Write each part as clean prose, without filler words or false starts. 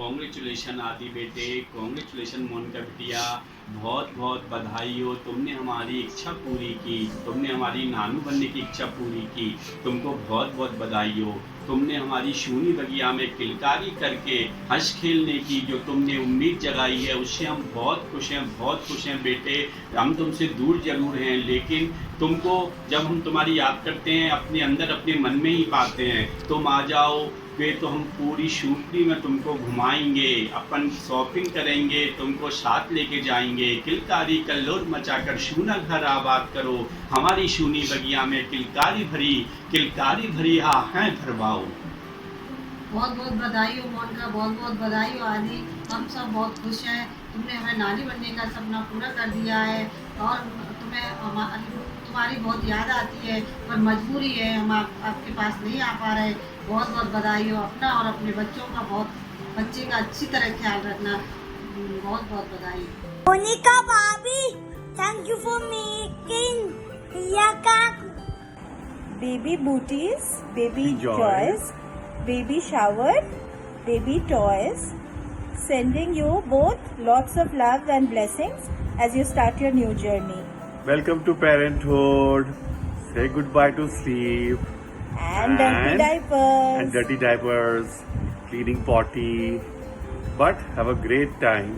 Congratulation आदि बेटे, congratulation Monika बिटिया, बहुत बहुत बधाई हो। तुमने हमारी इच्छा पूरी की, तुमने हमारी नानू बनने की इच्छा पूरी की, तुमको बहुत बहुत बधाई हो। तुमने हमारी शूनी बगिया में किलकारी करके हंस खेलने की जो तुमने उम्मीद जगाई है, उससे हम बहुत खुश हैं, बहुत खुश हैं बेटे। हम तुमसे दूर जरूर हैं, लेकिन तुमको जब हम तुम्हारी याद करते हैं अपने अंदर अपने मन में ही पाते हैं। तुम आ जाओ वे तो हम पूरी शूटनी में तुमको घुमाएंगे, अपन शॉपिंग करेंगे, तुमको साथ लेके जाएंगे। किलकारी कल्लोल मचाकर शूना घर आबाद करो, हमारी शूनी बगिया में किलकारी भरी आहें भरवाओ। बहुत बहुत बधाई हो मोनिका, बहुत बहुत बधाई हो आदि। हम सब बहुत खुश हैं, तुमने हमें नानी बनने का सपना पूरा कर दिया है। और तुम्हारी बहुत याद आती है, पर मजबूरी है, हम आपके पास नहीं आ पा रहे। बहुत बहुत बधाई हो। अपना और अपने बच्चों का बच्चे का अच्छी तरह ख्याल रखना। बहुत बहुत बधाई। मोनिका भाभी, thank you for making yakak baby booties, baby joys, baby shower, baby toys. Sending you both lots of love and blessings as you start your new journey. Welcome to parenthood. Say goodbye to sleep. And dirty diapers. And dirty diapers. Cleaning potty. But have a great time.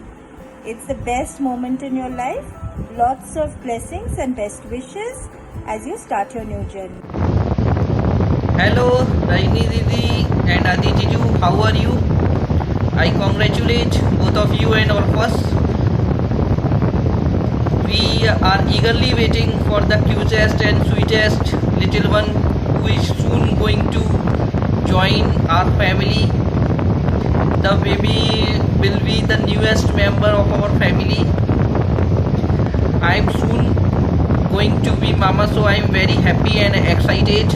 It's the best moment in your life. Lots of blessings and best wishes as you start your new journey. Hello, Rajni Didi and Adi Jiju, how are you? I congratulate both of you and all of us. We are eagerly waiting for the cutest and sweetest little one who is soon going to join our family. The baby will be the newest member of our family. I am soon going to be mama, so I am very happy and excited.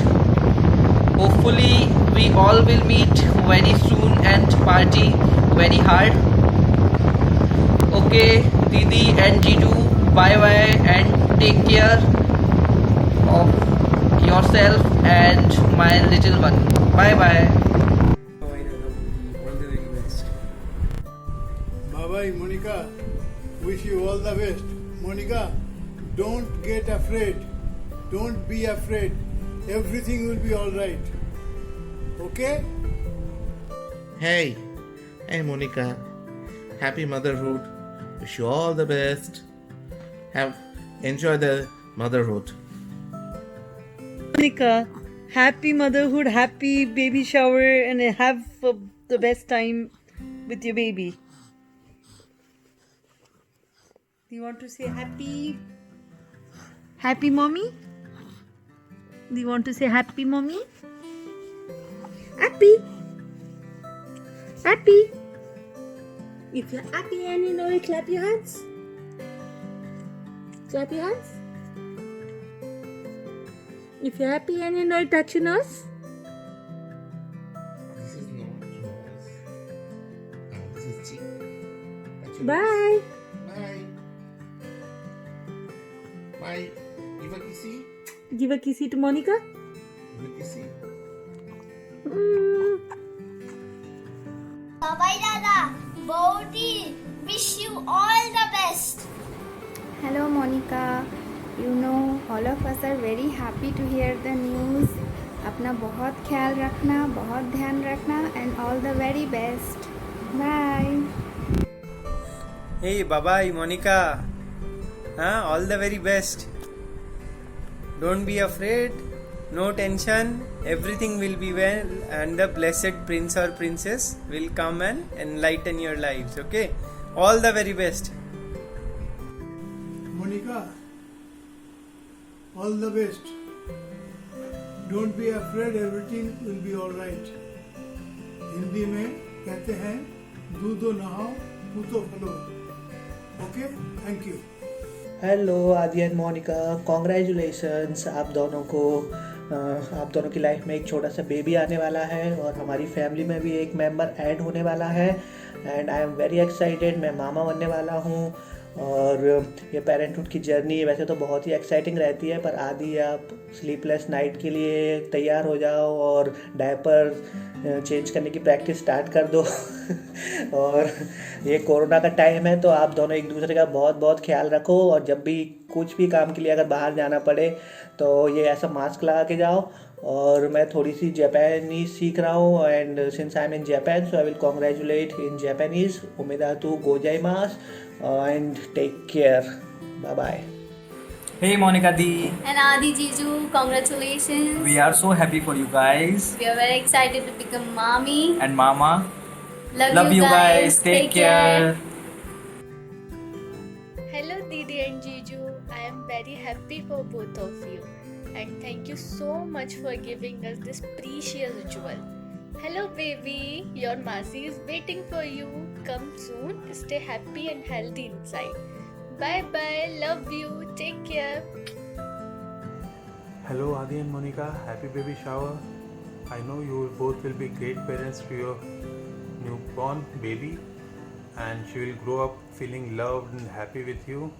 Hopefully we all will meet very soon and party very hard. Okay, Didi and Jiju, bye bye and take care of yourself and my little one. Bye bye. Bye-bye, Monica. Wish you all the best. Monica, don't get afraid. Don't be afraid. Everything will be all right. Okay? Hey Monica. Happy motherhood. Wish you all the best. Enjoy the motherhood. Monica, happy motherhood, happy baby shower, and have the best time with your baby. Do you want to say happy mommy? Do you want to say happy mommy? Happy. If you're happy and you know it, clap your hands. Clap your hands. If you're happy and you know it, touch your nose. This is not yours. This is cheek. Bye. Bye. Bye. Give a kissy. Give a kissy to Monica. Give a kissy. Bye Dada, Bodhi, wish you all the best. Hello Monica, you know all of us are very happy to hear the news. अपना बहुत ख्याल रखना, बहुत ध्यान रखना and all the very best. Bye. Hey, bye-bye, Monica. All the very best. Don't be afraid. No tension. Everything will be well, and the blessed prince or princess will come and enlighten your lives. Okay? All the very best. Monica, all the best. Don't be afraid, everything will be all right. Hindi में कहते हैं दूधो नहाओ पूतो फलो. Okay? Thank you. Hello आदि and Monika, congratulations आप दोनों की life में एक छोटा सा बेबी आने वाला है और हमारी फैमिली में भी एक मेंबर ऐड होने वाला है and I am very excited. मैं मामा बनने वाला हूँ और ये पेरेंटहुड की जर्नी वैसे तो बहुत ही एक्साइटिंग रहती है, पर आदि आप स्लीपलेस नाइट के लिए तैयार हो जाओ और डायपर चेंज करने की प्रैक्टिस स्टार्ट कर दो। और ये कोरोना का टाइम है तो आप दोनों एक दूसरे का बहुत बहुत ख्याल रखो, और जब भी कुछ भी काम के लिए अगर बाहर जाना पड़े तो ये ऐसा मास्क लगा के जाओ। और मैं थोड़ी सी जापानीज सीख रहा हूँ, and since I am in Japan so I will congratulate in Japanese. उमेदातु गोजाइमास and take care, bye bye. Hey Monica Di, And Adi Jiju, congratulations. we are so happy for you guys. We are very excited to become mommy. And Mama, Love you guys. Take care. Hello Didi and Jiju, I am very happy for both of you and thank you so much for giving us this precious jewel. Hello baby, your Masi is waiting for you. Come soon, stay happy and healthy inside. Bye bye, love you, take care. Hello Adi and Monica, happy baby shower. I know you both will be great parents to your newborn baby and she will grow up feeling loved and happy with you.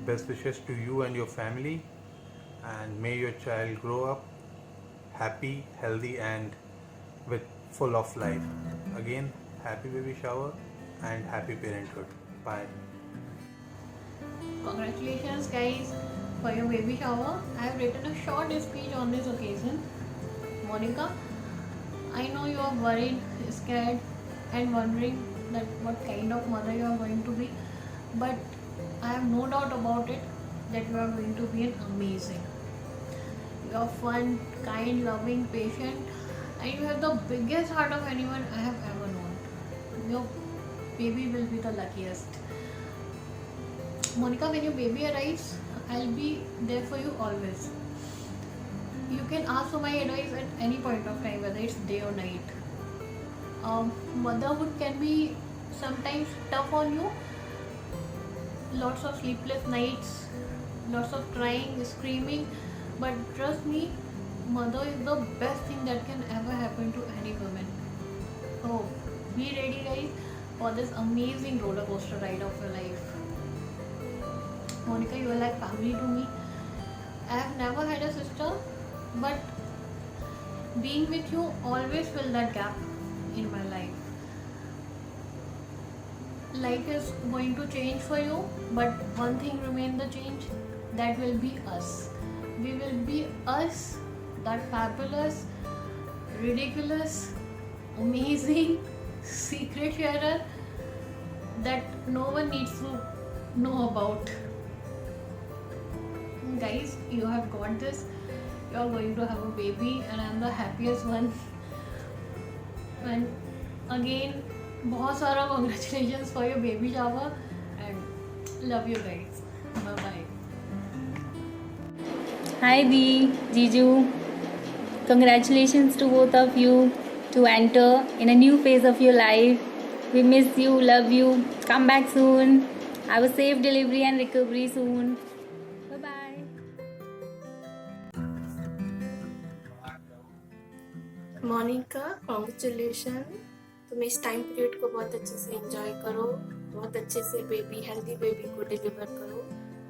Best wishes to you and your family, and may your child grow up happy, healthy and with full of life. Again, happy baby shower and happy parenthood. Bye. Congratulations guys for your baby shower. I have written a short speech on this occasion. Monica, I know you are worried, scared and wondering that what kind of mother you are going to be, but I have no doubt about it that you are going to be an amazing. You are fun, kind, loving, patient and you have the biggest heart of anyone I have ever known. Your baby will be the luckiest. Monica, when your baby arrives, I'll be there for you always. You can ask for my advice at any point of time, whether it's day or night. Motherhood can be sometimes tough on you. Lots of sleepless nights, lots of crying, screaming, but trust me, mother is the best thing that can ever happen to any woman. So be ready guys for this amazing roller coaster ride of your life. Monica, you are like family to me. I have never had a sister, but being with you always filled that gap in my life. Life is going to change for you, but one thing remains the change, that will be us. We will be us, that fabulous, ridiculous, amazing, secret sharer that no one needs to know about. Guys, you have got this. You are going to have a baby and I am the happiest one. And again, बहुत सारा congratulations for your baby shower and love you guys. Bye bye. Hi Di, Jiju. Congratulations to both of you to enter in a new phase of your life. We miss you, love you. Come back soon. Have a safe delivery and recovery soon. Monica, congratulation. तुम इस time period को बहुत अच्छे से enjoy करो, बहुत अच्छे से बेबी, हेल्दी बेबी को डिलीवर करो।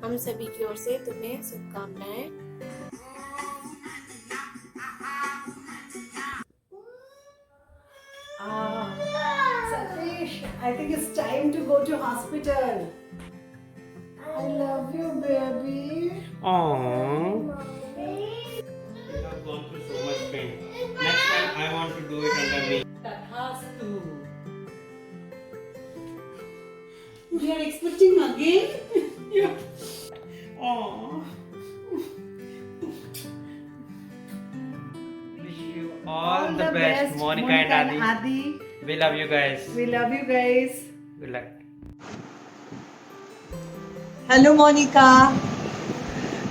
हम सभी की ओर से तुम्हें शुभकामनाएं। Satish, I think it's time to go to hospital. I love you, baby. Aww. You have gone through so much pain. Next time I want to do it under me. That has to. We are expecting again? Yeah. Aww. Wish you all the best, Monica and Adi. We love you guys. We love you guys. Good luck. Hello, Monica.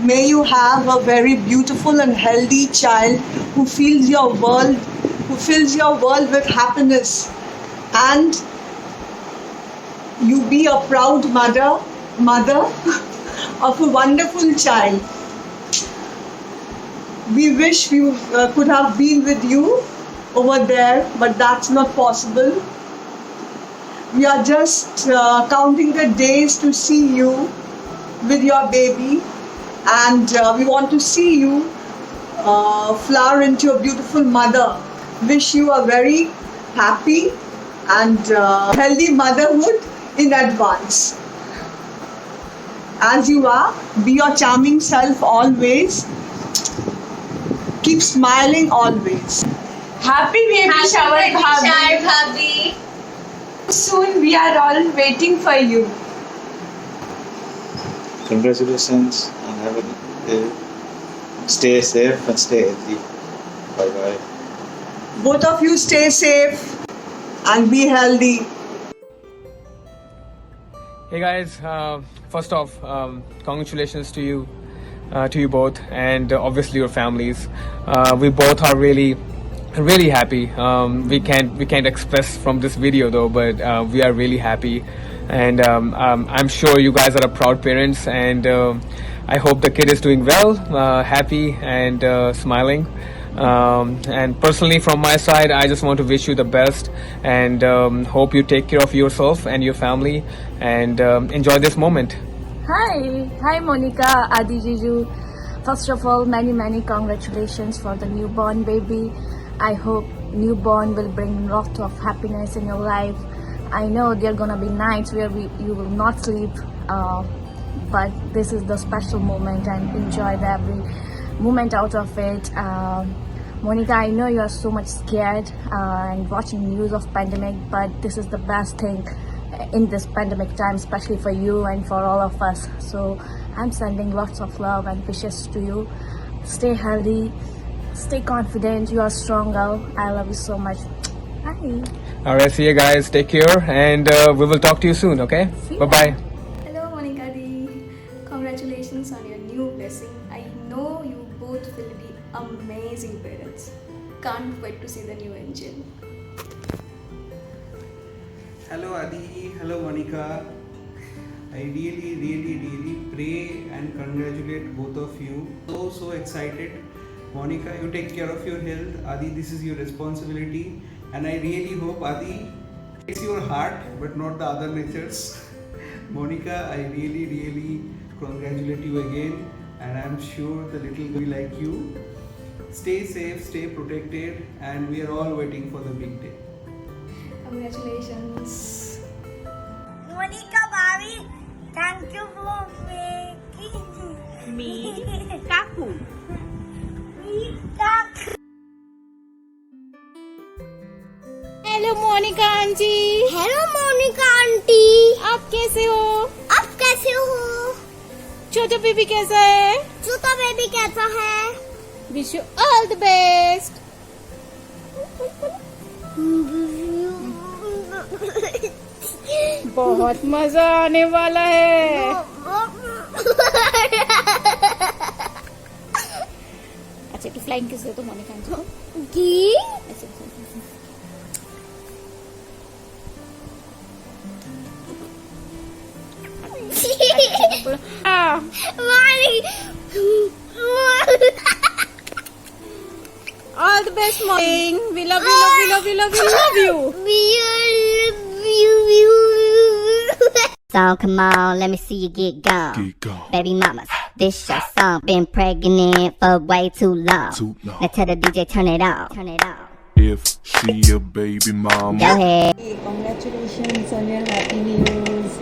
May you have a very beautiful and healthy child who fills your world with happiness, and you be a proud mother of a wonderful child. We wish we could have been with you over there, but that's not possible. We are just counting the days to see you with your baby, and we want to see you flower into a beautiful mother. Wish you a very happy and healthy motherhood in advance. As you are, be your charming self always. Keep smiling always. Happy baby shower, Bhabhi. Soon we are all waiting for you. Congratulations and have a good day. Stay safe and stay healthy. Bye bye. Both of you stay safe and be healthy. Hey guys, first off, congratulations to you both, and obviously your families. We both are really happy. We can't express from this video though, but we are really happy, and I'm sure you guys are a proud parents, and I hope the kid is doing well, happy and smiling. And personally from my side, I just want to wish you the best, and hope you take care of yourself and your family, and enjoy this moment. Hi Monica, Adi Jiju. First of all, many congratulations for the newborn baby. I hope newborn will bring lot of happiness in your life. I know there are gonna be nights where you will not sleep, but this is the special moment, and enjoy every moment out of it. Monica, I know you are so much scared and watching news of pandemic, but this is the best thing in this pandemic time, especially for you and for all of us. So I'm sending lots of love and wishes to you. Stay healthy, stay confident. You are strong girl. I love you so much. Bye. Alright, see you guys. Take care, and we will talk to you soon. Okay? Bye bye. Hello Monica Di. Congratulations on your new blessing. I know you both will be amazing parents. Can't wait to see the new angel. Hello Adi, hello Monica. I really pray and congratulate both of you. So excited. Monica, you take care of your health. Adi, this is your responsibility, and I really hope Adi takes your heart but not the other natures. Monica, I really congratulate you again, and I'm sure the little girl will like you. Stay safe, stay protected, and we are all waiting for the big day. Congratulations. Monica, Bobby, thank you for making me Kaku. Hello Monica aunty. Hello Monica aunty. आप कैसे हो? आप कैसे हो? छोटा baby कैसा है? छोटा बेबी कैसा है? Wish you all the best. बहुत मजा आने वाला है। अच्छा तो फ्लाइंग किस दे तो मोनिका आंटी को की All the best, morning. We love you, love you, love you, love you, love you. So come on, let me see you get gone. Baby mamas, this your song. Been pregnant for way too long. Now tell the DJ turn it off. If she a baby mama. Go ahead. Congratulations on your happy news.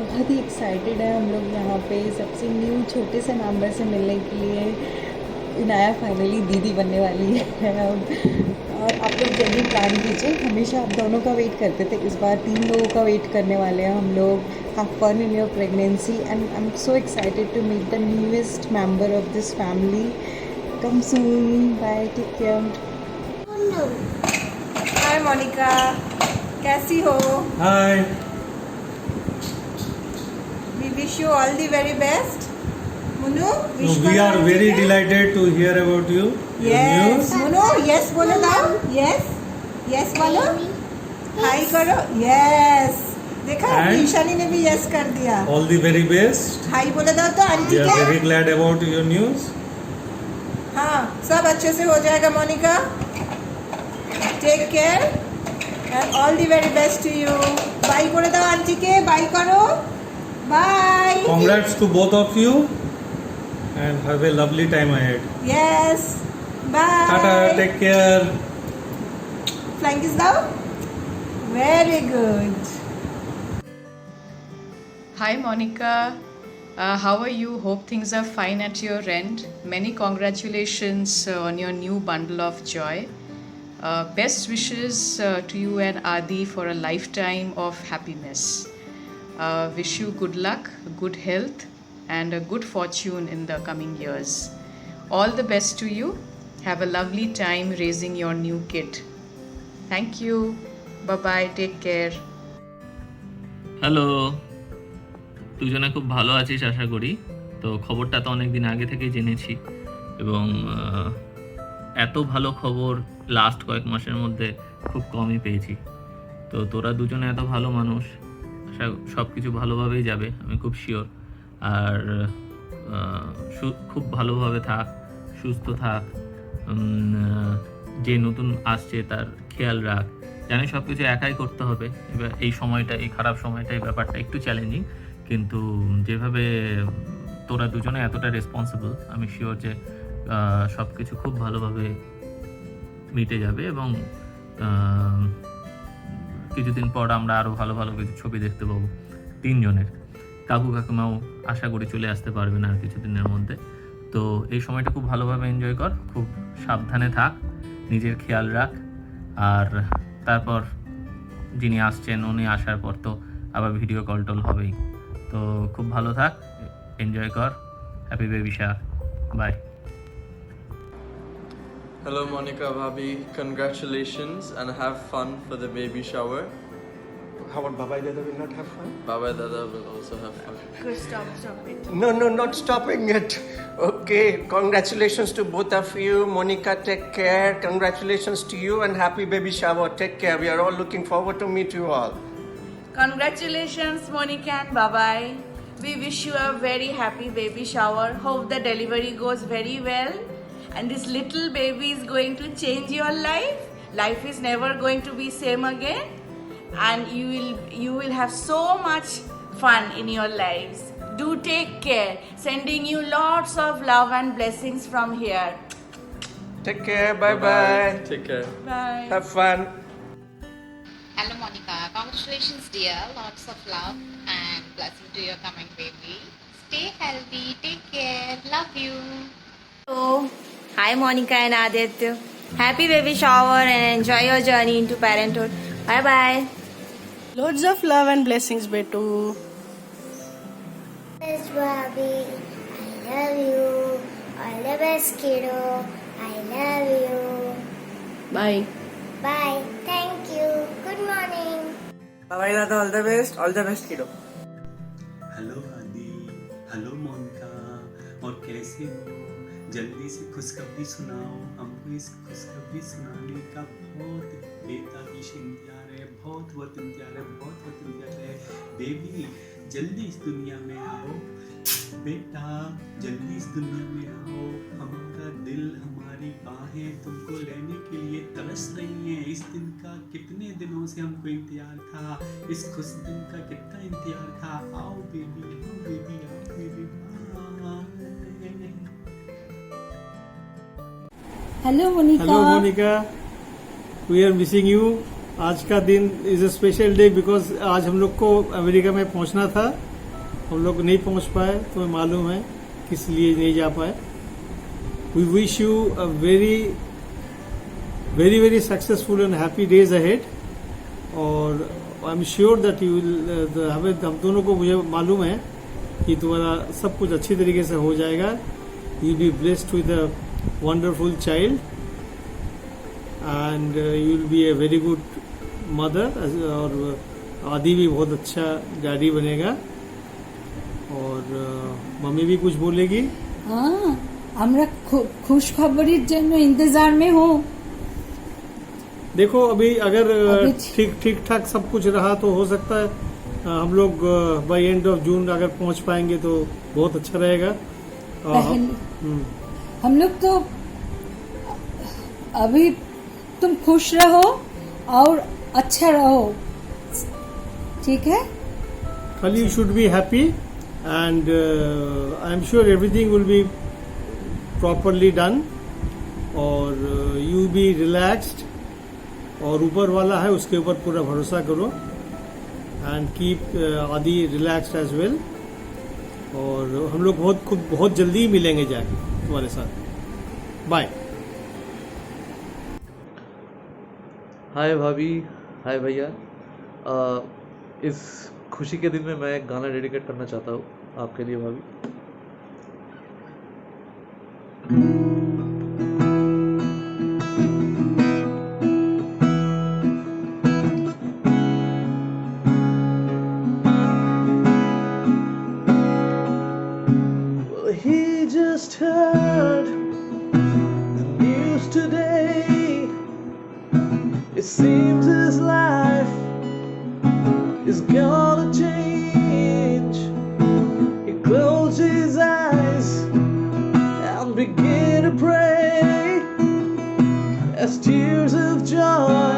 बहुत ही excited है हम लोग यहाँ पे सबसे new छोटे से member से मिलने के लिए। इनाया फाइनली दीदी बनने वाली है अब, और आप लोग जल्दी प्लान कीजिए। हमेशा आप दोनों का वेट करते थे, इस बार 3 लोगों का वेट करने वाले हैं हम लोग। Have fun in your pregnancy and I am so excited to meet the newest member of this family. Come soon, bye, take care. Hi Monica, कैसी हो? Hi. We wish you all the very best. Munu, wish We are very delighted to hear about you. Your Yes, news. Munu, yes बोलो दाओ, yes, yes बोलो, high करो, yes, देखा And? Ishani ने भी yes कर दिया, All the very best. High बोलो दाओ तो आंटी We are क्या? very glad about your news. हाँ, सब अच्छे से हो जाएगा Monica, take care, and all the very best to you. Bye করে দাও আন্টিকে, bye করো. Bye. Congrats to both of you and have a lovely time ahead. Yes. Bye. Tata, take care. Flying kiss now. Very good. Hi Monica, how are you? Hope things are fine at your end. Many congratulations on your new bundle of joy. Best wishes to you and Adi for a lifetime of happiness. Wish you good luck, good health and a good fortune in the coming years. All the best to you. Have a lovely time raising your new kid. Thank you. Bye-bye. Take care. Hello, দুজনে খুব ভালো আছিস আশা করি। তো খবরটা তো অনেক দিন আগে থেকেই জেনেছি এবং এত ভালো খবর লাস্ট কয়েক মাসের মধ্যে খুব কমই পেয়েছি। তো তোরা দুজনে এত ভালো মানুষ, সব কিছু ভালোভাবেই যাবে আমি খুব শিওর। আর খুব ভালোভাবে থাক, সুস্থ থাক, যে নতুন আসছে তার খেয়াল রাখ। জানি সব কিছু একাই করতে হবে এবার এই সময়টা, এই খারাপ সময়টা, এই ব্যাপারটা একটু চ্যালেঞ্জিং, কিন্তু যেভাবে তোরা দুজনে এতটা রেসপন্সিবল আমি শিওর যে সব কিছু খুব ভালোভাবে মিটে যাবে এবং কিছুদিন পর আমরা আরও ভালো ভালো কিছু ছবি দেখতে পাবো তিনজনের। কাকু কাকিমাও আশা করি চলে আসতে পারবেন আর কিছুদিনের মধ্যে। তো এই সময়টা খুব ভালোভাবে এনজয় কর, খুব সাবধানে থাক, নিজের খেয়াল রাখ। আর তারপর যিনি আসছেন উনি আসার পর তো আবার ভিডিও কল টল হবেই। তো খুব ভালো থাক, এনজয় কর। Happy baby shower, bye. Hello Monica Bhabhi, congratulations and have fun for the baby shower. How about Babai Dada will not have fun? Babai Dada will also have fun. Stop it. No, not stopping it. Okay, congratulations to both of you. Monica, take care. Congratulations to you and happy baby shower. Take care. We are all looking forward to meet you all. Congratulations, Monica and Babai. We wish you a very happy baby shower. Hope the delivery goes very well. And this little baby is going to change your life. Life is never going to be same again. And you will have so much fun in your lives. Do take care. Sending you lots of love and blessings from here. Take care. Bye-bye. Take care. Bye. Have fun. Hello Monica, congratulations dear, lots of love and blessing to your coming baby. Stay healthy, take care, love you. Hello. Hi Monica and Aditya. Happy baby shower and enjoy your journey into parenthood. Bye bye. Loads of love and blessings, Betu. Yes, Bobby. I love you. All the best, kiddo. I love you. Bye. Bye. Thank you. Good morning. Bye Dada, all the best. All the best, kiddo. Hello आदि, hello Monika, और कैसे हो? जल्दी से खुशखबरी सुनाओ। हमको इस खुशखबरी सुनाने का बहुत बेताबी से इंतजार है, बहुत इंतजार है, बहुत इंतजार है। बेबी जल्दी इस दुनिया में आओ, बेटा जल्दी इस दुनिया में आओ। हमारा दिल, हमारी बाहें तुमको लेने के लिए तरस रही हैं। इस दिन का कितने दिनों से हमको इंतजार था, इस खुश दिन का कितना इंतजार था। आओ बेबी, आओ बेबी, आओ baby. Hello Monica. Hello Monica, we are missing you. आज का दिन is a special day because आज हम लोग को अमेरिका में पहुंचना था, हम लोग नहीं पहुंच पाए, तो मालूम है किस लिए नहीं जा पाए। We wish you a very very very successful and happy days ahead. और I am sure that you will, हम दोनों को मुझे मालूम है कि तुम्हारा सब कुछ अच्छी तरीके से हो जाएगा। You be blessed with a wonderful child and you will be a very good mother। और आदि भी बहुत अच्छा डैडी बनेगा। और मम्मी भी कुछ बोलेगी। हाँ, আমরা खुश खबरीर जन्य इंतजार में हो। देखो अभी अगर ठीक ठाक सब कुछ रहा तो हो सकता है हम लोग बाय एंड ऑफ जून अगर पहुंच पाएंगे तो बहुत अच्छा रहेगा। हम लोग तो अभी तुम खुश रहो और अच्छा रहो, ठीक है? खाली you should be happy and I am sure everything will be properly done और you be relaxed और ऊपर वाला है उसके ऊपर पूरा भरोसा करो and keep आदि relaxed as well और हम लोग बहुत जल्दी मिलेंगे जाके तुम्हारे साथ। बाय। हाय भाभी, हाय भैया। इस खुशी के दिन में मैं एक गाना डेडिकेट करना चाहता हूँ आपके लिए भाभी। He just heard the news today. It seems his life is gonna change. He closed his eyes and began to pray as tears of joy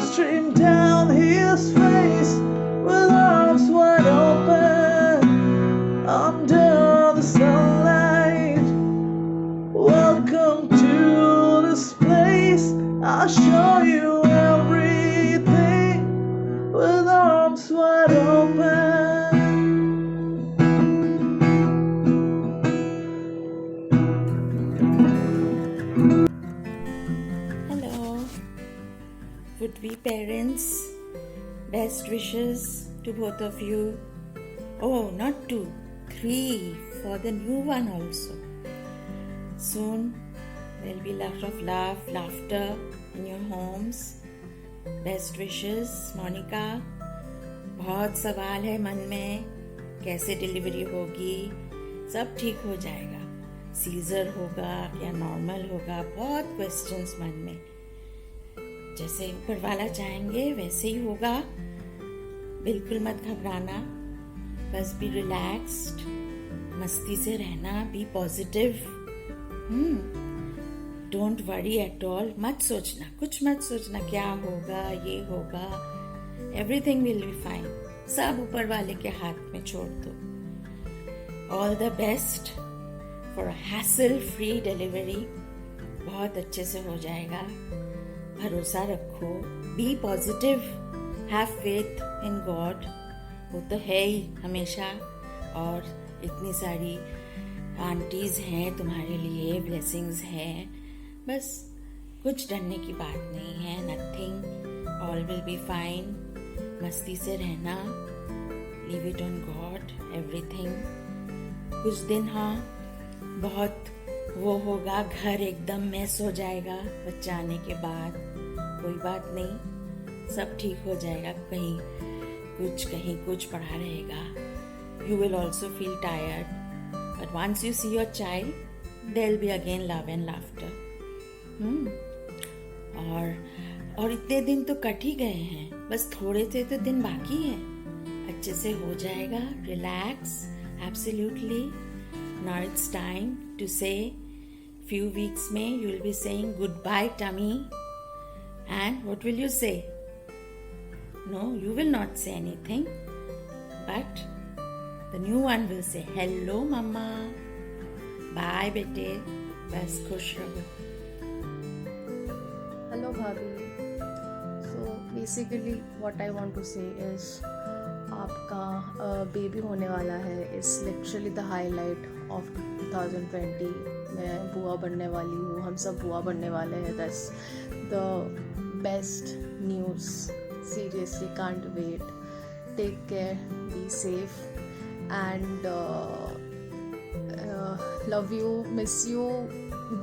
streamed down his face with arms wide open under the sunlight. Welcome to this place. I'll show you everything with arms wide open. Hello, would-be parents, best wishes to both of you. Oh, not 2, 3 for the new one also. Soon there'll be lot of laughter in your homes. Best wishes, Monica. बहुत सवाल है मन में, कैसे delivery होगी, सब ठीक हो जाएगा। सीजर होगा या नॉर्मल होगा, बहुत क्वेश्चंस मन में। जैसे ऊपर वाला चाहेंगे वैसे ही होगा, बिल्कुल मत घबराना, बस बी रिलैक्स्ड, मस्ती से रहना, be positive. Don't worry at all, मत सोचना, कुछ मत सोचना क्या होगा, ये होगा, एवरीथिंग विल बी फाइन, सब ऊपर वाले के हाथ में छोड़ दो। All the best for hassle free delivery, बहुत अच्छे से हो जाएगा, भरोसा रखो, be positive, have faith in God, वो तो है ही हमेशा, और इतनी सारी आंटीज हैं तुम्हारे लिए, ब्लेसिंग्स हैं, बस कुछ डरने की बात नहीं है, nothing, all will be fine, मस्ती से रहना, leave it on God, everything. कुछ दिन हाँ बहुत वो होगा, घर एकदम मैस हो जाएगा बच्चा आने के बाद, कोई बात नहीं, सब ठीक हो जाएगा, कहीं कुछ पड़ा रहेगा, you will also feel tired, but once you see your child, there'll be again love and laughter. और इतने दिन तो कट ही गए हैं, बस थोड़े से तो दिन बाकी हैं, अच्छे से हो जाएगा, relax, absolutely. Now it's time to say, few weeks में you will be saying goodbye tummy, and what will you say? No, you will not say anything, but the new one will say hello mama, bye bete, बस खुश रहो। Hello Bhabhi. So basically what I want to say is आपका baby होने वाला है, it's literally the highlight of 2020। मैं बुआ बनने वाली हूँ, हम सब बुआ बनने वाले हैं, that's the best news, seriously can't wait, take care, be safe and love you, miss you,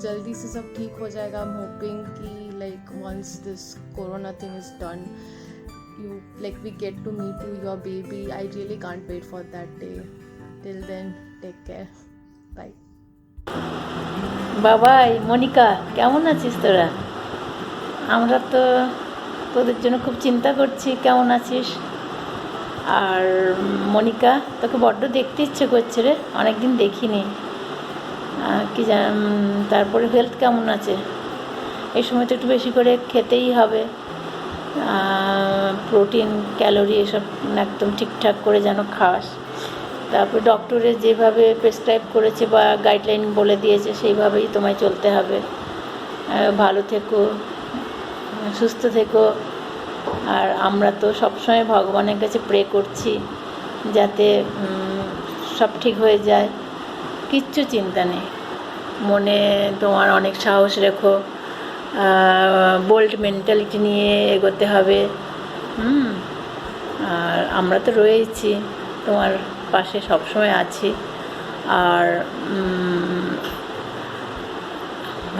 जल्दी से सब ठीक हो जाएगा। आई एम होपिंग कि like once this corona thing is done, you like we get to meet your baby. I really can't wait for that day. Till then, take care. Bye. বাবাই, মনিকা, কেমন আছিস তোরা? আমরা তো তোদের জন্য খুব চিন্তা করছি, কেমন আছিস? আর মনিকা, তোকে বড্ড দেখতে ইচ্ছে করছে রে, অনেকদিন দেখিনি, কি জান, তারপরে হেলথ কেমন আছে? এই সময় তো একটু বেশি করে খেতেই হবে, প্রোটিন ক্যালোরি এসব একদম ঠিকঠাক করে যেন খাস। তারপর ডক্টরে যেভাবে প্রেসক্রাইব করেছে বা গাইডলাইন বলে দিয়েছে সেইভাবেই তোমায় চলতে হবে। ভালো থেকো, সুস্থ থেকো। আর আমরা তো সবসময় ভগবানের কাছে প্রে করছি যাতে সব ঠিক হয়ে যায়, কিচ্ছু চিন্তা নেই। মনে তোমার অনেক সাহস রেখো, বোল্ড মেন্টালিটি নিয়ে এগোতে হবে। আর আমরা তো রয়েছি তোমার পাশে, সবসময় আছি। আর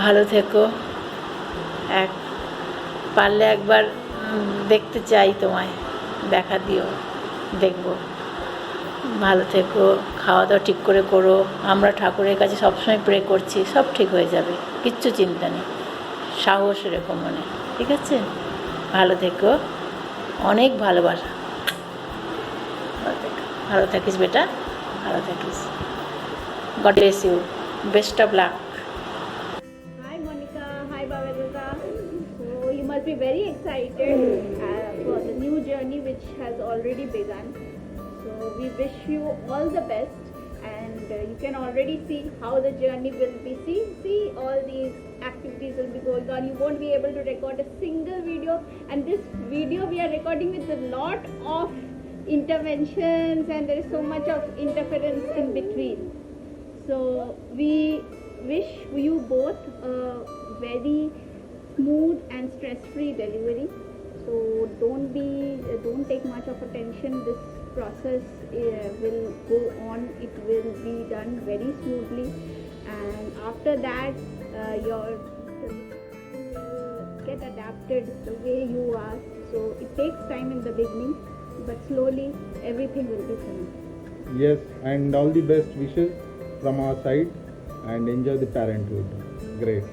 ভালো থেকো। পারলে একবার দেখতে চাই তোমায়, দেখা দিও, দেখব। ভালো থেকো, খাওয়া দাওয়া ঠিক করে করো। আমরা ঠাকুরের কাছে সবসময় প্রে করছি, সব ঠিক হয়ে যাবে, কিচ্ছু চিন্তা নেই। সাহস রেখো মনে, ঠিক আছে? ভালো থেকো, অনেক ভালোবাসা। ভালো থাকিস বেটা, ভালো থাকিস। God bless you, best of luck. Hi Monica, hi Bhavika. So you must be very excited for the new journey which has already begun. So we wish you all the best, and you can already see how the journey will be. See all these activities will be going on. You won't be able to record a single video, and this video we are recording with a lot of interventions, and there is so much of interference in between. So we wish you both a very smooth and stress-free delivery. So don't take much of attention. This process will go on. It will be done very smoothly, and after that your get adapted the way you are. So it takes time in the beginning, but slowly everything will be fine. Yes, and all the best wishes from our side, and enjoy the parenthood. Great.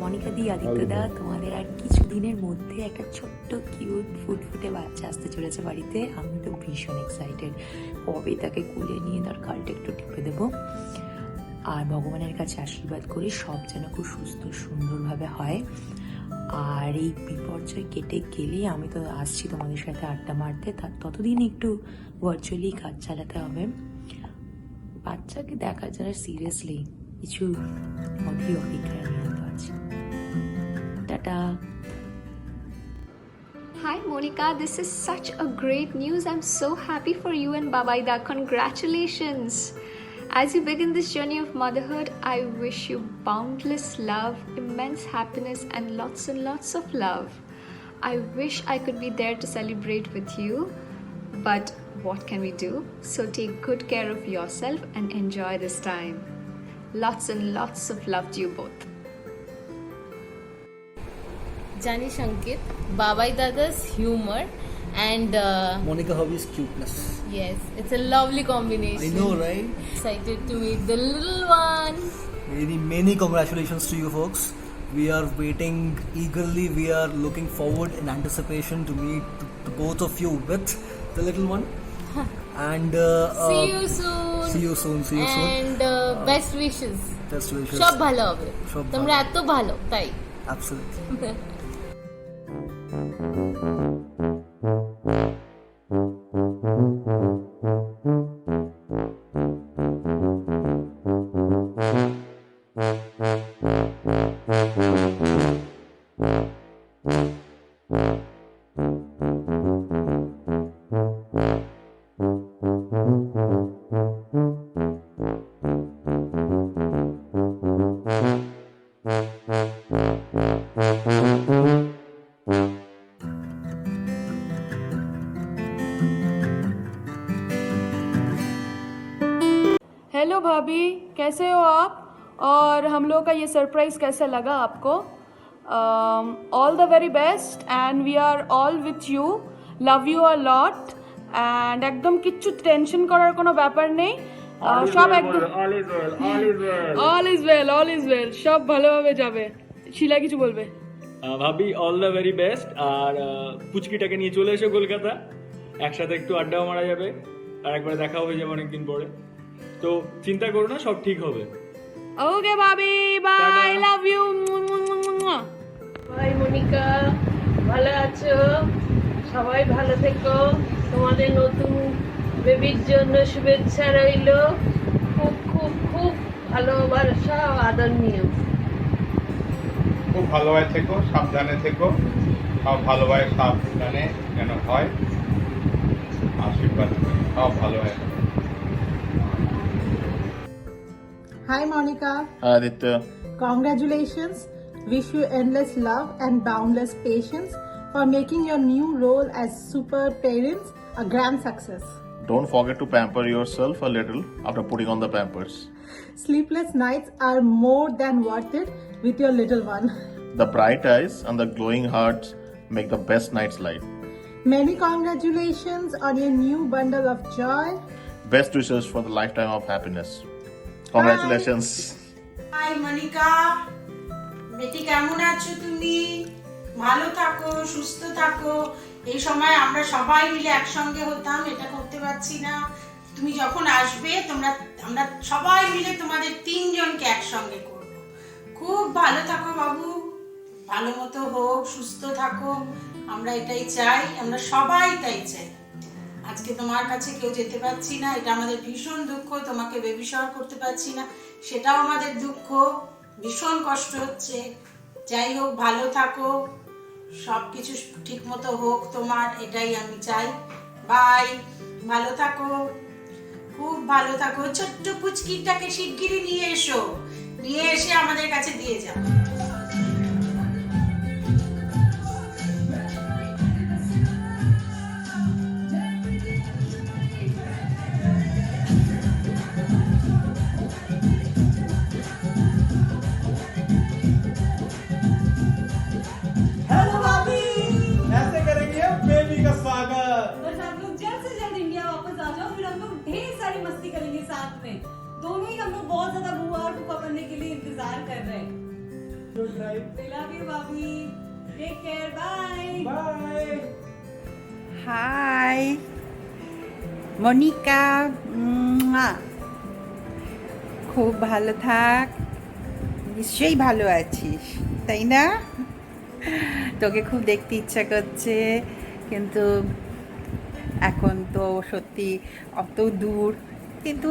Monica দি, আদিত্যদা, তোমাদের আর কিছুদিনের মধ্যে একটা ছোট্ট cute ফুটফুটে বাচ্চা আসতে চলেছে বাড়িতে। আমি তো ভীষণ এক্সাইটেড। কবে তাকে কুলে নিয়ে তার গালটা একটু টিপে দেবো। আর ভগবানের কাছে আশীর্বাদ করি সব যেন খুব সুস্থ সুন্দরভাবে হয়। আর এই বিপর্যয় কেটে গেলেই আমি তো আসছি তোমাদের সাথে আড্ডা মারতে। ততদিন একটু ভার্চুয়ালি কাজ চালাতে হবে। বাচ্চাকে দেখার জন্য সিরিয়াসলি কিছু অধীর অপেক্ষায় আমি আছি। Tata. Hi Monica, this is such a great news. I'm so happy for you and Babaida. Congratulations. As you begin this journey of motherhood, I wish you boundless love, immense happiness, and lots of love. I wish I could be there to celebrate with you, but what can we do? So take good care of yourself and enjoy this time. Lots and lots of love to you both. Jani Shankit, Babai Dada's humor and Monica Hobby's cuteness. Yes, it's a lovely combination. I know, right? Excited to meet the little one. Many congratulations to you folks. We are waiting eagerly. We are looking forward in anticipation to meet the both of you with the little one. And see you soon. See you soon. See you soon. And best wishes. Best wishes. সব ভালো হবে। তোমরা এত ভালো তাই। Absolutely. Hello भाभी, कैसे हो आप? और हम लोग का ये सरप्राइज़ कैसा लगा आपको? All the very best and we are all with you, love you a lot and एकदम किच्ছু টেনশন করার কোনো ব্যাপার নেই। সব একদম অল ইজ ওয়েল, সব ভালোভাবে যাবে। শিলা কিছু বলবে? ভাবি অল দ্য ভেরি বেস্ট। আর পুচকিটাকে নিয়ে চলে এসো কলকাতা, একসাথে একটু আড্ডাও মারা যাবে আর একবার দেখাও হয়ে যাবে অনেকদিন পরে। তো চিন্তা করো না, সব ঠিক হবে। ওকে ভাবি, bye, love you. Bye Monica. ভালো আছো? সবাই ভালো থেকো। তোমাদের নতুন বেবির জন্য শুভেচ্ছা রইল। খুব খুব খুব ভালোবাসা ও আদর নিও। খুব ভালোভাবে থেকো, সাবধানে থেকো, সব ভালোভাবে সাবধানে যেন হয়, আশীর্বাদ করি, সব ভালোভাবে। Hi Monica. Aditya. Congratulations. Wish you endless love and boundless patience for making your new role as super parents a grand success. Don't forget to pamper yourself a little after putting on the pampers. Sleepless nights are more than worth it with your little one. The bright eyes and the glowing hearts make the best night's light. Many congratulations on your new bundle of joy. Best wishes for the lifetime of happiness. Congratulations. Hi Monica, বেটি কেমন আছো তুমি? ভালো থাকো, সুস্থ থাকো। এই সময় আমরা সবাই মিলে একসঙ্গে হতাম, এটা করতে পারছি না। তুমি যখন আসবে আমরা সবাই মিলে তোমাদের তিনজনকে একসঙ্গে করব। খুব ভালো থাকো বাবু, ভালো মতো হোক, সুস্থ থাকো, আমরা এটাই চাই, আমরা সবাই তাই চাই। আজকে তোমার কাছে কেউ যেতে পারছি না, এটা আমাদের ভীষণ দুঃখ। তোমাকে বেবি শাওয়ার করতে পারছি না, সেটাও আমাদের দুঃখ, ভীষণ কষ্ট হচ্ছে। যাই হোক, ভালো থাকো, সব কিছু ঠিক মতো হোক তোমার, এটাই আমি চাই। বাই, ভালো থাকো, খুব ভালো থাকো। ছোট্ট পুচকিটাকে শিগগিরই নিয়ে এসো, নিয়ে এসে আমাদের কাছে দিয়ে যাও। ऐसे करेंगे बेबी का स्वागत। बस आप लोग जल्द से जल्द इंडिया वापस आ जाओ, फिर हम लोग ढेर सारी मस्ती करेंगे साथ में। दोनों ही हम लोग बहुत ज्यादा बुआ और फूफा बनने के लिए इंतजार कर रहे हैं। We love you, Bobby. Take care. Bye. Bye. Hi Monica, খুব ভালো থাক, নিশ্চয়ই ভালো আছিস তাই না? তোকে খুব দেখতে ইচ্ছা করছে, কিন্তু এখন তো সত্যি অত দূর, কিন্তু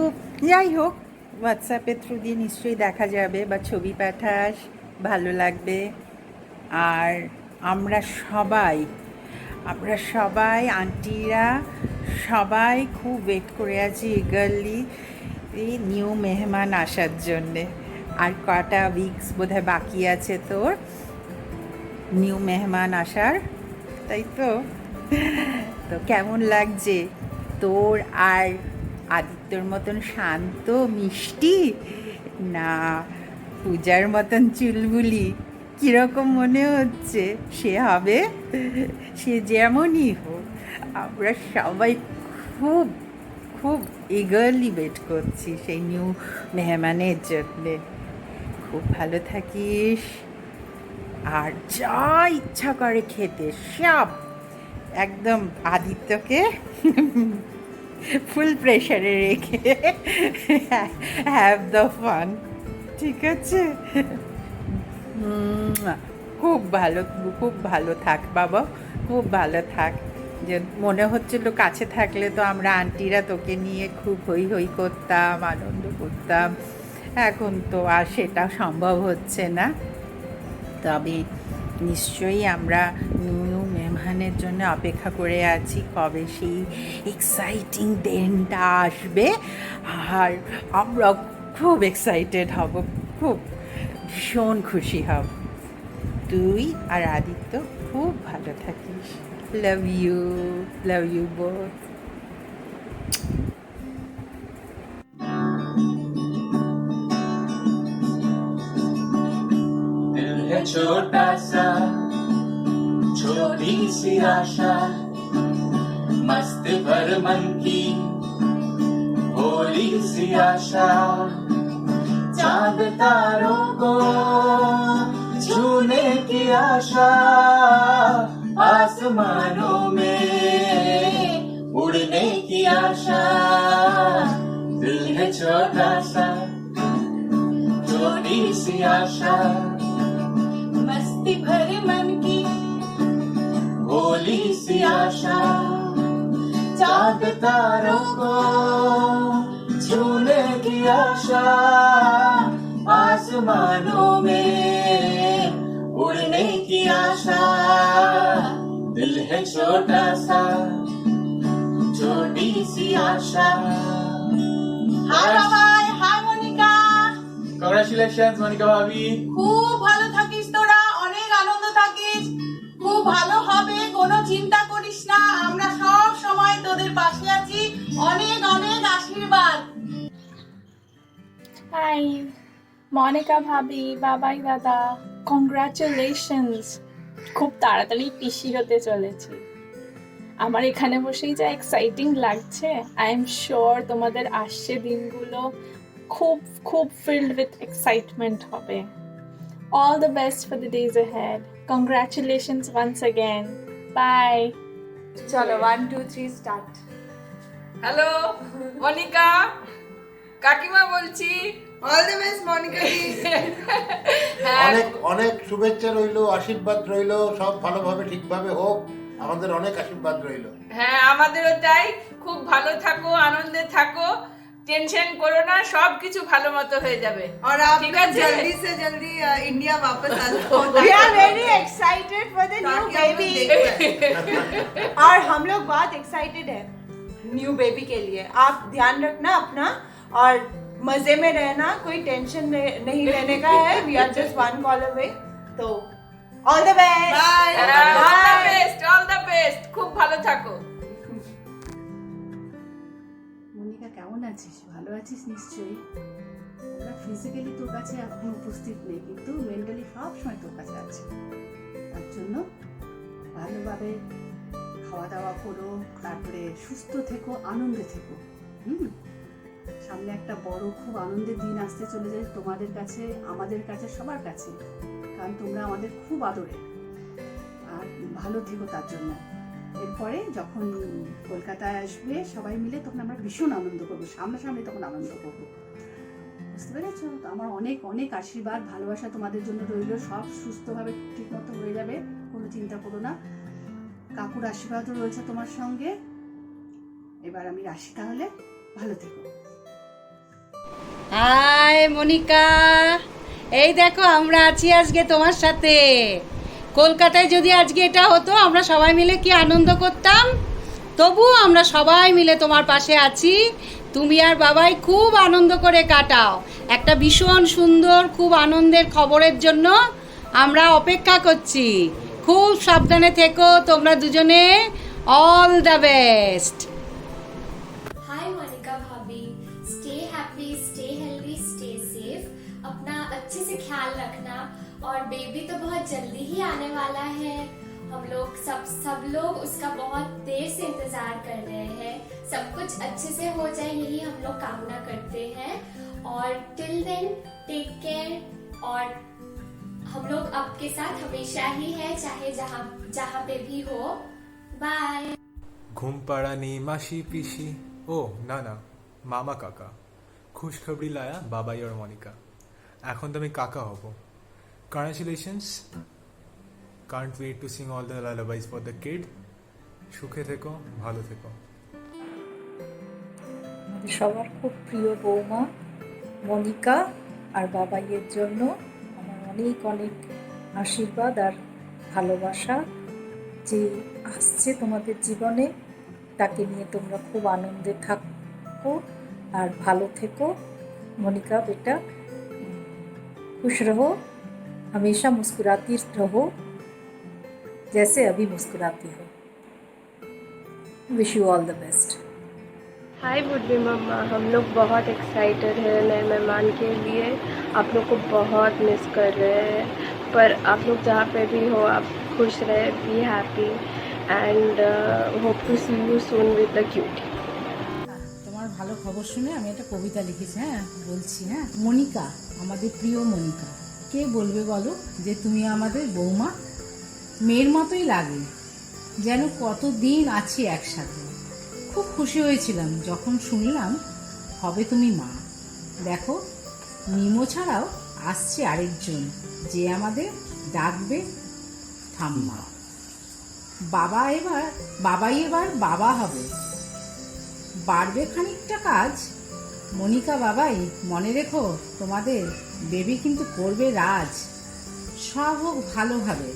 যাই হোক হোয়াটসঅ্যাপের থ্রু দিয়ে নিশ্চয়ই দেখা যাবে, বা ছবি পাঠাস, ভালো লাগবে। আর আমরা সবাই আন্টিরা সবাই খুব ওয়েট করে আছি ইগারলি এই নিউ মেহমান আসার জন্যে। আর কটা উইকস বোধহয় বাকি আছে তোর নিউ মেহমান আসার, তাই তো? তো কেমন লাগছে তোর আর আদিত্যর মতন শান্ত মিষ্টি, না পূজার মতন চুলবুলি? কীরকম মনে হচ্ছে? সে হবে, সে যেমনই হোক, আমরা সবাই খুব খুব ইগারলি ওয়েট করছি সেই নিউ মেহমানের জন্যে। খুব ভালো থাকিস, আর যা ইচ্ছা করে খেতে সব, একদম আদিত্যকে ফুল প্রেশারে রেখে হ্যাভ দ্য ফান, ঠিক আছে? খুব ভালো থাক বাবা, খুব ভালো থাক। যে মনে হচ্ছিল কাছে থাকলে তো আমরা আন্টিরা তোকে নিয়ে খুব হই হই করতাম, আনন্দ করতাম, এখন তো আর সেটা সম্ভব হচ্ছে না। তবে নিশ্চয়ই আমরা নিউ মেহমানের জন্য অপেক্ষা করে আছি, কবে সেই এক্সাইটিং দিনটা আসবে, আর আমরা খুব এক্সাইটেড হব, খুব ভীষণ খুশি হব। তুই আর আদিত্য খুব ভালো থাকিস। Love you both. छोटा सा छोटी सी आशा, मस्त भर मन की भोली सी आशा, चांद तारों को छूने की आशा, आसमानों में उड़ने की आशा। दिल है छोटा सा छोटी सी आशा, मस्ती भरे मन की सी आशा चांद तारों को छूने की आशा आसमानों में उड़ने की आशा दिल है छोटा सा छोटी सी आशा হাই বাবাই, হাই মনিকা। কংগ্রাচুলেশনস মনিকা ভাবি। খুব ভালো থাকিস তোরা, অনেক আনন্দ থাকিস, খুব ভালো হবে, কোনো চিন্তা করিস না, আমরা সব সময় তোদের পাশে আছি। অনেক অনেক আশীর্বাদ। হাই মনিকা ভাবি, বাবাই দাদা, কংগ্রাচুলেশনস। খুব তাড়াতাড়ি পিসি হতে চলেছি। আমার এখানে বসেই যা এক্সাইটিং লাগছে, আই এম শিওর তোমাদের আসছে দিনগুলো খুব খুব ফিল্ড উইথ এক্সাইটমেন্ট হবে। All the best for the days ahead. Congratulations once again. Bye. চলো 1 2 3 স্টার্ট। হ্যালো মনিকা, কাকিমা বলছি। অল দ্য বেস্ট মনিকা দি। অনেক অনেক শুভেচ্ছা রইলো, আশীর্বাদ রইলো, সব ভালোভাবে ঠিকভাবে হোক, আমাদের অনেক আশীর্বাদ রইলো। হ্যাঁ আমাদেরও তাই। খুব ভালো থাকো, আনন্দে থাকো, টেনশন করো না, সব কিছু ভালো মতো হয়ে যাবে। और आप ठीक है जल्दी से जल्दी इंडिया वापस आ जाओ। We are very excited for the new baby. और हम लोग बहुत एक्साइटेड है न्यू बेबी के लिए। आप ध्यान रखना अपना और मजे में रहना, कोई टेंशन नहीं लेने का है। We are just one call away. तो all the best. Bye. All the best, all the best. খুব ভালো থাকো। মনিকা কেমন আছিস? ভালো আছিস নিশ্চয়ই। আমরা ফিজিক্যালি তোর কাছে এখন উপস্থিত নেই, কিন্তু মেন্টালি সব সময় তোর কাছে আছে। তার জন্য ভালোভাবে খাওয়া দাওয়া করো, তারপরে সুস্থ থেকো, আনন্দে থেকো। সামনে একটা বড় খুব আনন্দের দিন আসতে চলে যায় তোমাদের কাছে, আমাদের কাছে, সবার কাছে, কারণ তোমরা আমাদের খুব আদরে। আর ভালো থেকো তার জন্য। এরপরে যখন কলকাতায় আসবে সবাই মিলে, তখন আমরা ভীষণ আনন্দ করবো, সামনাসামনি তখন আনন্দ করবো। বুঝতে পেরেছো? তো আমার অনেক অনেক আশীর্বাদ, ভালোবাসা তোমাদের জন্য রইল। সব সুস্থভাবে ঠিক মতো হয়ে যাবে, কোনো চিন্তা করো না। কাকুর আশীর্বাদও রয়েছে তোমার সঙ্গে। এবার আমি আসি তাহলে, ভালো থেকো। হাই মনিকা, এই দেখো আমরা আছি আজকে তোমার সাথে। কলকাতায় যদি আজকে এটা হতো, আমরা সবাই মিলে কি আনন্দ করতাম। তবুও আমরা সবাই মিলে তোমার পাশে আছি। তুমি আর বাবাই খুব আনন্দ করে কাটাও। একটা ভীষণ সুন্দর, খুব আনন্দের খবরের জন্য আমরা অপেক্ষা করছি। খুব সাবধানে থেকো তোমরা দুজনে। All the best. Hi Monica भाभी, stay happy, stay healthy, stay safe. अपना अच्छे से ख्याल रखना, और बेबी तो बहुत जल्दी ही आने वाला है। हम लोग सब लोग उसका बहुत देर से इंतजार कर रहे हैं। सब कुछ अच्छे से हो जाए, यही हम लोग कामना करते हैं। और टिल देन टेक केयर, और हम लोग आपके साथ हमेशा ही है, चाहे जहाँ पे भी हो। बाय। ঘুম পাড়ানি মাসি পিসি, ও না না, মামা কাকা, খুশখবরি লায়া বাবাই আর মনিকা। এখন তো আমি কাকা হব। Congratulations, can't wait to sing all the lullabies for the kid. সুখে থেকো, ভালো থেকো। আমাদের সবার খুব প্রিয় বৌমা মনিকা আর বাবাইয়ের জন্য আমার অনেক অনেক আশীর্বাদ আর ভালোবাসা। যে আসছে তোমাদের জীবনে, তাকে নিয়ে তোমরা খুব আনন্দে থাকো আর ভালো থেকো। मोनिका बेटा, खुश रहो, हमेशा मुस्कुराती रहो जैसे अभी मुस्कुराती हो। Wish you all the best. Hi बुड्ढी मम्मा, हम लोग बहुत एक्साइटेड हैं नए मेहमान के लिए। आप लोग को बहुत मिस कर रहे हैं, पर आप लोग जहाँ पे भी हो आप खुश रहे, be happy and hope to see you soon with the cutie. তোমার ভালো খবর শুনে আমি একটা কবিতা লিখেছি। বলছি। মনিকা, আমাদের প্রিয় মনিকা, কে বলবে বলো যে তুমি আমাদের বৌমা? মেয়ের মতোই লাগে, যেন কতদিন আছি একসাথে। খুব খুশি হয়েছিলাম যখন শুনলাম হবে তুমি মা। দেখো, নিমো ছাড়াও আসছে আরেকজন, যে আমাদের ডাকবে ঠাম্মা। বাবাই এবার বাবা হবে। বাড়বে খানিকটা কাজ, মনিকা বাবাই, মনে রেখো তোমাদের বেবি কিন্তু করবে রাজ। সব হোক ভালোভাবে,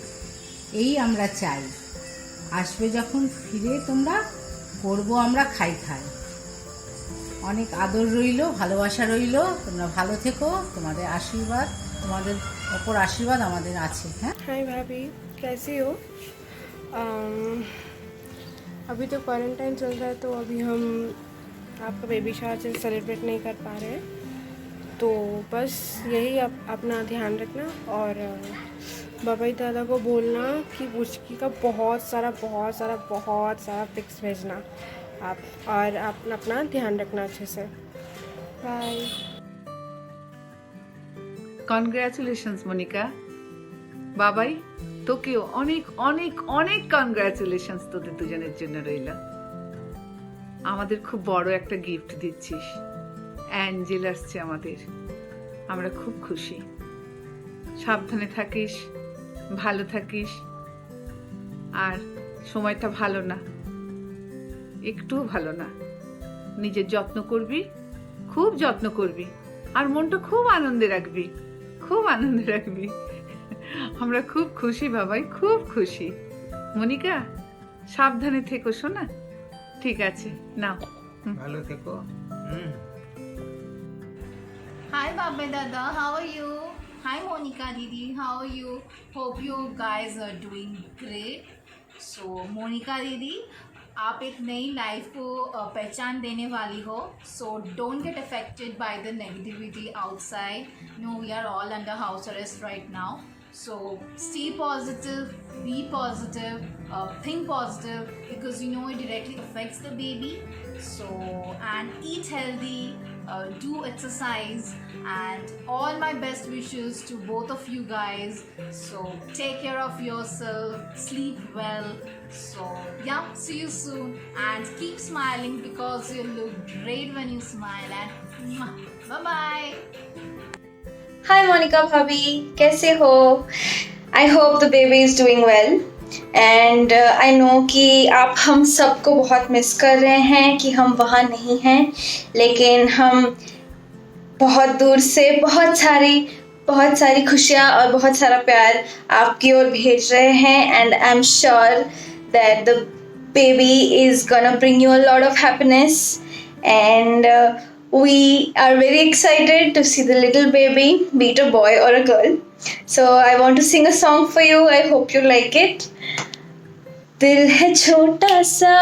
এই আমরা চাই। আসবে যখন ফিরে তোমরা, করবো আমরা খাই। অনেক আদর রইল, ভালোবাসা রইল, তোমরা ভালো থেকো। তোমাদের আশীর্বাদ, তোমাদের ওপর আশীর্বাদ আমাদের আছে। হ্যাঁ, हाय भाभी, कैसी हो? अभी तो क्वारंटाइन चल रहा है, तो अभी हम आपका बेबी शावर सेलिब्रेट नहीं कर पा रहे हैं, तो बस यही अपना ध्यान रखना और बाबाई दादा को बोलना कि बुचकी का बहुत सारा पिक्स भेजना आप, और आप अपना ध्यान रखना अच्छे से। बाय। কনগ্রাচুলেশনস মনিকা। বাবাই তোকেও অনেক অনেক অনেক কনগ্রাচুলেশনস তোদের দুজনের জন্য রইল। আমাদের খুব বড় একটা গিফট দিচ্ছিস। অ্যাঞ্জেল আসছে আমাদের, আমরা খুব খুশি। সাবধানে থাকিস, ভালো থাকিস। আর সময়টা ভালো না, একটুও ভালো না। নিজের যত্ন করবি, খুব যত্ন করবি, আর মনটা খুব আনন্দে রাখবি। আমরা খুব খুশি বাবাই, খুব খুশি। মনিকা সাবধানে থেকো শোনা। ঠিক আছে, নাও ভালো থেকো। Hi Babai Dada, how are you? Hi Monica Didi, how are you? Hope you guys are doing great. So Monica Didi, आप एक नई लाइफ को पहचान देने वाली हो, so don't get affected by the negativity outside. No, we are all under house arrest right now, so stay positive, be positive, think positive, because you know it directly affects the baby. So, and eat healthy, do exercise, and all my best wishes to both of you guys. So take care of yourself, sleep well. So yeah, see you soon, and keep smiling because you look great when you smile. And bye bye. Hi Monica Bhabhi, कैसे हो? I hope the baby is doing well. And I know कि आप हम सबको बहुत miss कर रहे हैं कि हम वहाँ नहीं हैं, लेकिन हम बहुत दूर से बहुत सारी खुशियाँ और बहुत सारा प्यार आपकी ओर भेज रहे हैं. And I am sure that the baby is gonna bring you a lot of happiness. And we are very excited to see the little baby, be it a boy or a girl. So I want to sing a song for you. I hope you like it. दिल है छोटा सा,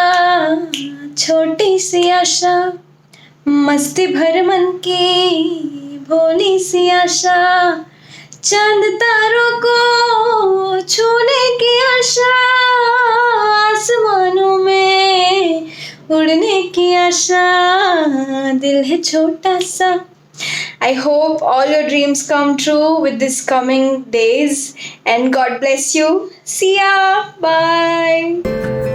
छोटी सी आशा, मस्ती भर मन की भोली सी आशा, चांद तारों को छूने की आशा, आसमानों में उड़ने की आशा, दिल है छोटा सा. I hope all your dreams come true with this coming days, and God bless you. See ya. Bye.